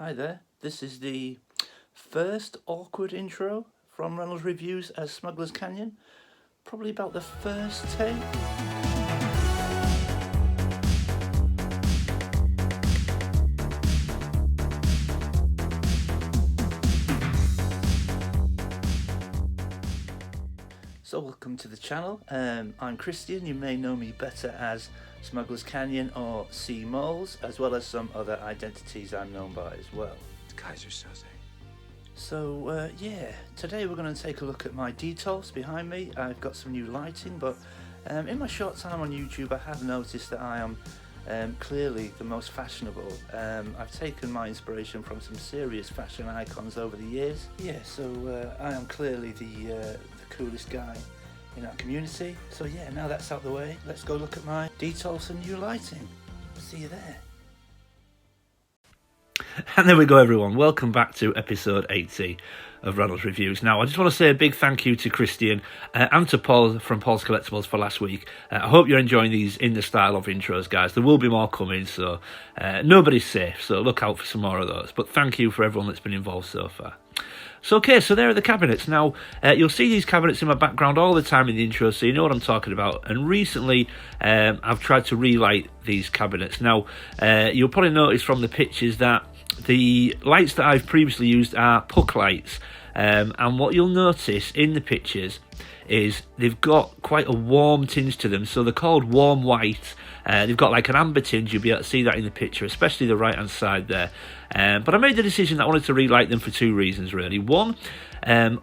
Hi there, this is the first awkward intro from Reynolds Reviews as Smugglers Canyon. Probably about the first take. So welcome to the channel. I'm Christian. You may know me better as Smugglers Canyon or Sea Moles, as well as some other identities I'm known by as well. Kaiser Soze. So today we're going to take a look at my Detolfs behind me. I've got some new lighting, but in my short time on YouTube I have noticed that I am clearly the most fashionable. I've taken my inspiration from some serious fashion icons over the years. Yeah, so I am clearly the coolest guy in our community. So yeah, now that's out the way, let's go look at my Detolfs and new lighting. See you there. And there we go, everyone. Welcome back to episode 80 of Reynolds Reviews. Now, I just want to say a big thank you to Christian and to Paul from Paul's Collectibles for last week. I hope you're enjoying these in the style of intros, guys. There will be more coming, so nobody's safe, so look out for some more of those. But thank you for everyone that's been involved so far. So, okay, so there are the cabinets. Now, you'll see these cabinets in my background all the time in the intro, so you know what I'm talking about. And recently, I've tried to relight these cabinets. Now, you'll probably notice from the pictures that the lights that I've previously used are puck lights. And what you'll notice in the pictures is they've got quite a warm tinge to them. So they're called warm white. They've got like an amber tinge. You'll be able to see that in the picture, especially the right hand side there. But I made the decision that I wanted to relight them for two reasons, really. One,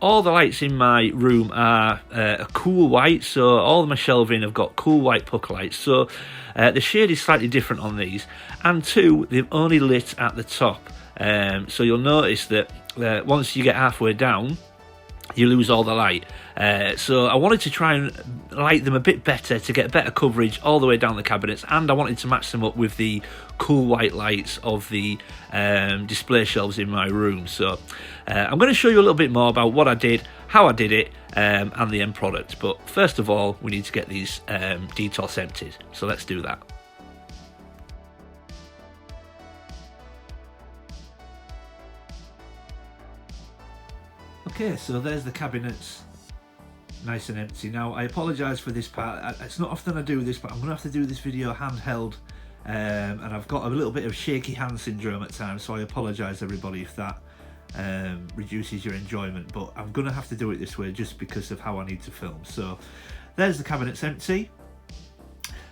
all the lights in my room are a cool white, so all of my shelving have got cool white puck lights. So the shade is slightly different on these. And two, they've only lit at the top. So you'll notice that once you get halfway down, you lose all the light. So I wanted to try and light them a bit better to get better coverage all the way down the cabinets, and I wanted to match them up with the cool white lights of the display shelves in my room. So I'm going to show you a little bit more about what I did, how I did it, and the end product. But first of all, we need to get these Detolfs emptied. So let's do that. Okay, so there's the cabinets, nice and empty. Now, I apologise for this part. It's not often I do this, but I'm going to have to do this video handheld, and I've got a little bit of shaky hand syndrome at times, so I apologise everybody if that reduces your enjoyment, but I'm going to have to do it this way just because of how I need to film. So there's the cabinets empty,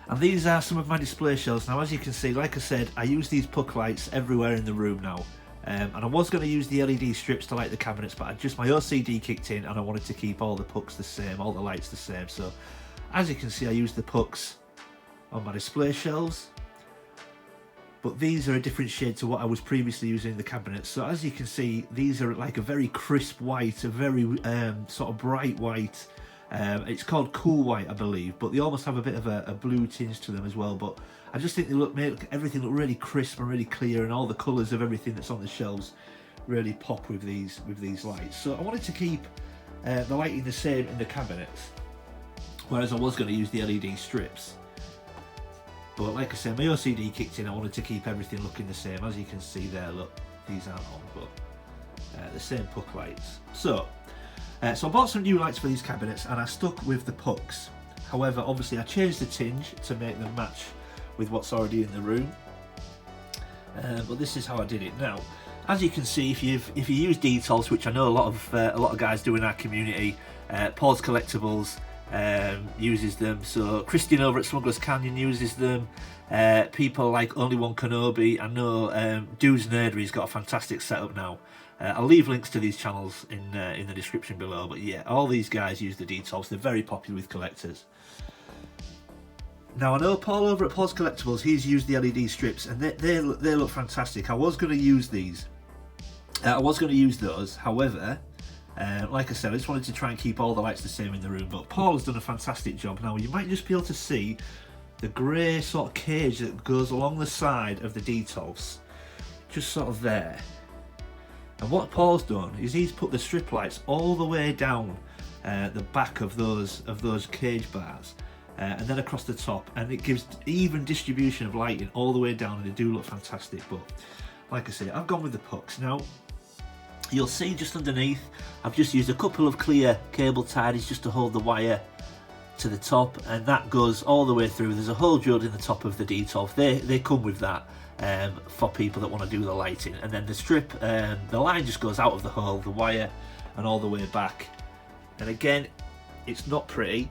and these are some of my display shelves. Now, as you can see, like I said, I use these puck lights everywhere in the room now. And I was going to use the LED strips to light the cabinets, but my OCD kicked in and I wanted to keep all the pucks the same, all the lights the same. So as you can see, I used the pucks on my display shelves, but these are a different shade to what I was previously using in the cabinets. So as you can see, these are like a very crisp white, a very sort of bright white. It's called cool white, I believe, but they almost have a bit of a blue tinge to them as well. But I just think they make everything look really crisp and really clear, and all the colours of everything that's on the shelves really pop with these lights. So I wanted to keep the lighting the same in the cabinets, whereas I was going to use the LED strips. But like I said, my OCD kicked in. I wanted to keep everything looking the same. As you can see there, look, these aren't on, but the same puck lights. So I bought some new lights for these cabinets and I stuck with the pucks. However, obviously I changed the tinge to make them match with what's already in the room. But this is how I did it. Now, as you can see, if you use Detolfs, which I know a lot of guys do in our community, Paul's Collectibles uses them. So Christian over at Smugglers Canyon uses them. People like One Kenobi. I know Dudes Nerdery's got a fantastic setup now. I'll leave links to these channels in the description below. But yeah, all these guys use the Detolfs. They're very popular with collectors. Now I know Paul over at Paul's Collectibles, he's used the LED strips and they look fantastic. I was going to use these. I was going to use those. However, like I said, I just wanted to try and keep all the lights the same in the room. But Paul has done a fantastic job. Now you might just be able to see the grey sort of cage that goes along the side of the Detolfs, just sort of there. And what Paul's done is he's put the strip lights all the way down the back of those cage bars, and then across the top, and it gives even distribution of lighting all the way down, and they do look fantastic. But like I say, I've gone with the pucks. Now, you'll see just underneath, I've just used a couple of clear cable ties just to hold the wire to the top, and that goes all the way through. There's a hole drilled in the top of the Detolf. They come with that for people that want to do the lighting. And then the strip, the line just goes out of the hole, the wire, and all the way back. And again, it's not pretty,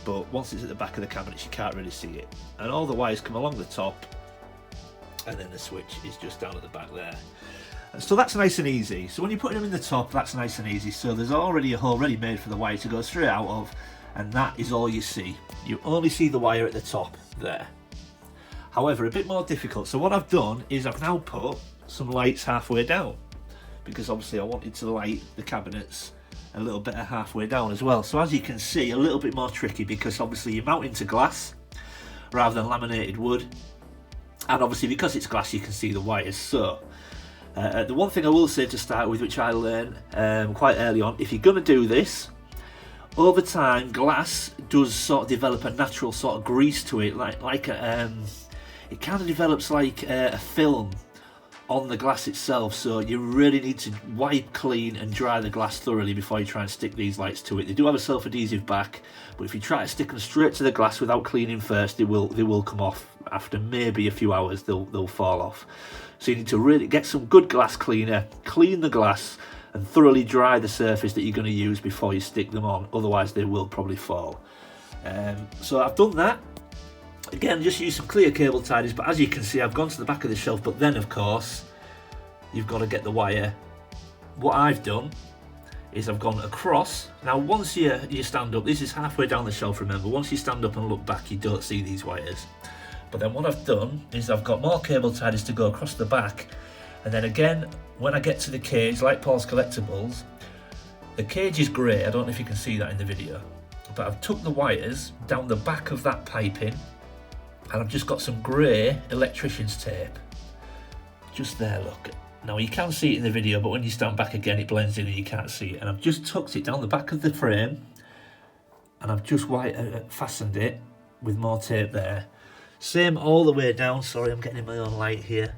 but once it's at the back of the cabinets, you can't really see it. And all the wires come along the top, and then the switch is just down at the back there. And so that's nice and easy. So when you're putting them in the top, that's nice and easy. So there's already a hole ready made for the wire to go straight out of, and that is all you see. You only see the wire at the top there. However, a bit more difficult. So what I've done is I've now put some lights halfway down, because obviously I wanted to light the cabinets a little bit halfway down as well. So as you can see, a little bit more tricky, because obviously you're mounting to glass rather than laminated wood, and obviously because it's glass you can see the wires. So the one thing I will say to start with, which I learned quite early on, if you're going to do this, over time glass does sort of develop a natural sort of grease to it, it kind of develops like a film on the glass itself. So you really need to wipe clean and dry the glass thoroughly before you try and stick these lights to it. They do have a self-adhesive back, but if you try to stick them straight to the glass without cleaning first, they will come off. After maybe a few hours they'll fall off. So you need to really get some good glass cleaner, clean the glass and thoroughly dry the surface that you're going to use before you stick them on, otherwise they will probably fall. So I've done that. Again, just use some clear cable ties, but as you can see I've gone to the back of the shelf, but then of course you've got to get the wire. What I've done is I've gone across. Now once you stand up, this is halfway down the shelf, remember, once you stand up and look back you don't see these wires. But then what I've done is I've got more cable ties to go across the back, and then again when I get to the cage, like Paul's Collectibles, the cage is grey, I don't know if you can see that in the video, but I've took the wires down the back of that piping, and I've just got some grey electrician's tape just there, look. Now you can see it in the video, but when you stand back again it blends in and you can't see it. And I've just tucked it down the back of the frame, and I've just fastened it with more tape there. Same all the way down, sorry I'm getting in my own light here,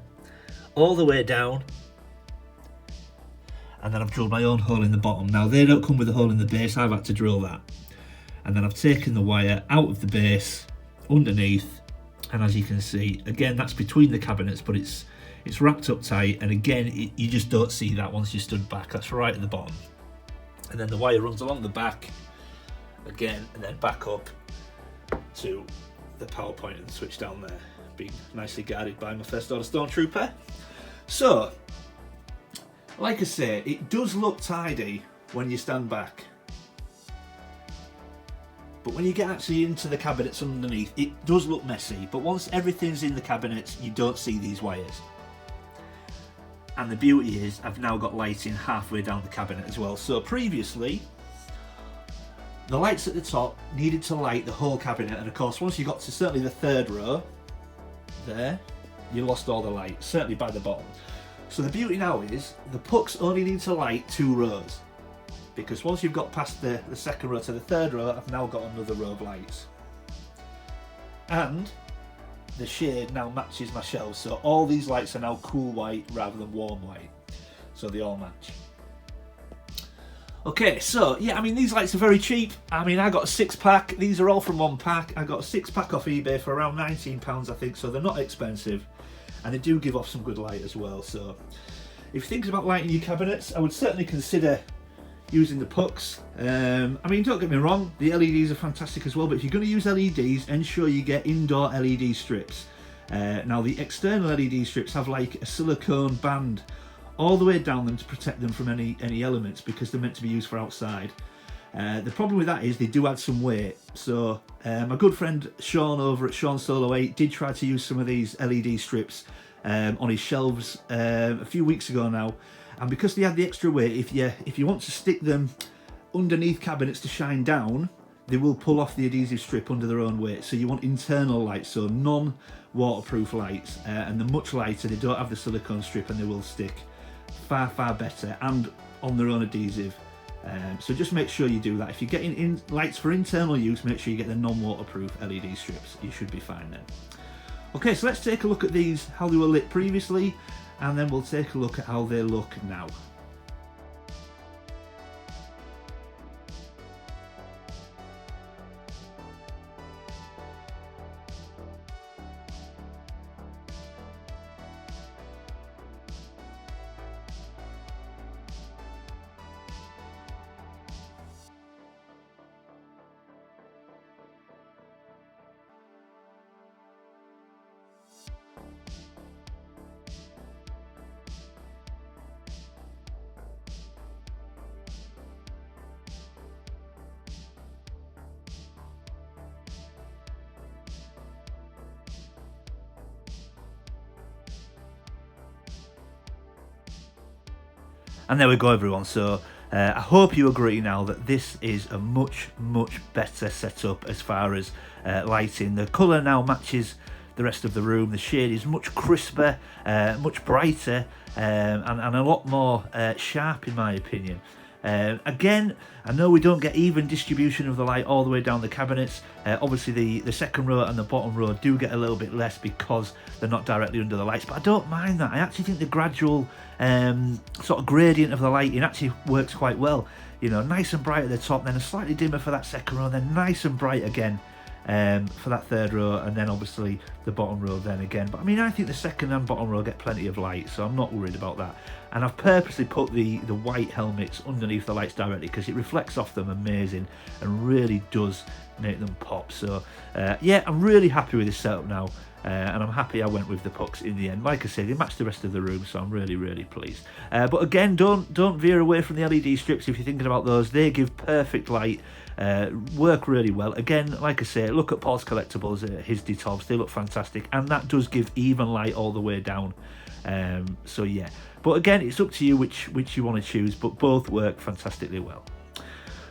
all the way down, and then I've drilled my own hole in the bottom. Now they don't come with a hole in the base, I've had to drill that. And then I've taken the wire out of the base underneath, and as you can see, again that's between the cabinets, but it's wrapped up tight, and again you just don't see that once you stood back, that's right at the bottom. And then the wire runs along the back again, and then back up to the power point and switch down there, being nicely guarded by my first order stormtrooper. So like I say, it does look tidy when you stand back, but when you get actually into the cabinets underneath, it does look messy. But once everything's in the cabinets, you don't see these wires. And the beauty is I've now got lighting halfway down the cabinet as well. So previously, the lights at the top needed to light the whole cabinet, and of course once you got to certainly the third row there, you lost all the light, certainly by the bottom. So the beauty now is the pucks only need to light 2 rows, because once you've got past the second row to the third row, I've now got another row of lights. And the shade now matches my shelves, so all these lights are now cool white rather than warm white, so they all match. Okay, so yeah, I mean these lights are very cheap. I mean I got a 6-pack, these are all from one pack. I got a 6-pack off eBay for around £19 I think, so they're not expensive, and they do give off some good light as well. So if you're thinking about lighting your cabinets, I would certainly consider using the pucks. I mean don't get me wrong, the LEDs are fantastic as well, but if you're going to use LEDs, ensure you get indoor LED strips. Now the external LED strips have like a silicone band all the way down them to protect them from any elements, because they're meant to be used for outside. The problem with that is they do add some weight. So my good friend Sean over at Sean Solo 8 did try to use some of these LED strips on his shelves a few weeks ago now, and because they add the extra weight, if you want to stick them underneath cabinets to shine down, they will pull off the adhesive strip under their own weight. So you want internal lights, so non-waterproof lights, and they're much lighter, they don't have the silicone strip, and they will stick far better and on their own adhesive. So just make sure you do that. If you're getting in lights for internal use, make sure you get the non-waterproof LED strips. You should be fine then. Okay, so let's take a look at these, how they were lit previously, and then we'll take a look at how they look now. And there we go, everyone. So I hope you agree now that this is a much better setup as far as lighting. The colour now matches the rest of the room. The shade is much crisper, much brighter, and a lot more sharp in my opinion. Again, I know we don't get even distribution of the light all the way down the cabinets. Obviously the second row and the bottom row do get a little bit less because they're not directly under the lights, but I don't mind that. I actually think the gradual sort of gradient of the lighting actually works quite well. You know, nice and bright at the top, then a slightly dimmer for that second row, then nice and bright again for that third row, and then obviously the bottom row then again. But I mean, I think the second and bottom row get plenty of light, so I'm not worried about that. And I've purposely put the white helmets underneath the lights directly because it reflects off them amazing and really does make them pop. So yeah, I'm really happy with this setup now, and I'm happy I went with the pucks in the end. Like I said, they match the rest of the room, so I'm really pleased. But again, don't veer away from the LED strips if you're thinking about those. They give perfect light, work really well. Again, like I say, look at Paul's Collectibles, his Detolfs, they look fantastic, and that does give even light all the way down. So yeah, but again, it's up to you which you want to choose, but both work fantastically well.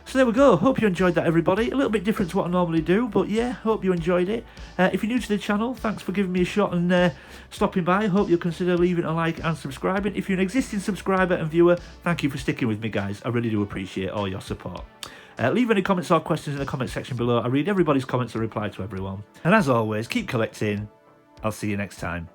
So there we go. Hope you enjoyed that, everybody. A little bit different to what I normally do, but yeah, hope you enjoyed it. If you're new to the channel, thanks for giving me a shot and stopping by. Hope you'll consider leaving a like and subscribing. If you're an existing subscriber and viewer, thank you for sticking with me, guys. I really do appreciate all your support. Leave any comments or questions in the comment section below. I read everybody's comments and reply to everyone. And as always, keep collecting. I'll see you next time.